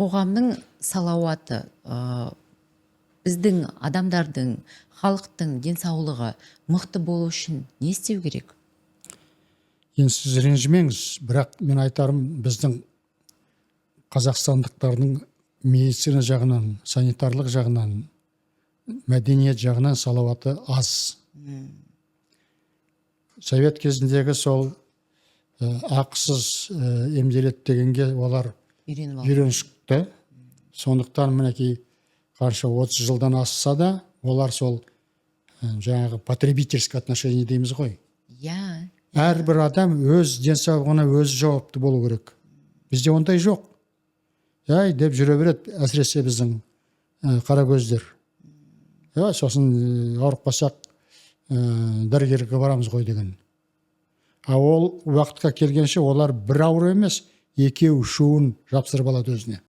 қоғамның салауаты, біздің адамдардың, халықтың денсаулығы мықты болу үшін не істеу керек? Енді сіз ренжімеңіз, бірақ мен айтарым, біздің қазақстандықтардың медицина жағынан, санитарлық жағынан, мәдениет жағынан салауаты аз. Совет кезіндегі сол ақысыз емделеді дегенге олар үйреншікті. Сондықтан мінекей қанша 30 жылдан асса да, олар сол жаңағы потребительский отношение дейміз ғой. Әрбір адам өз денсаулығына өзі жауапты болу керек. Бізде ондай жоқ. Яй деп жүре береді, әсіресе біздің қара көздер. Сосын ауырып қалсақ дәрігерге барамыз ғой деген. Ол уақытқа келгенше олар бір ауыр емес, екеу үшеуін жапсырып алады өзіне.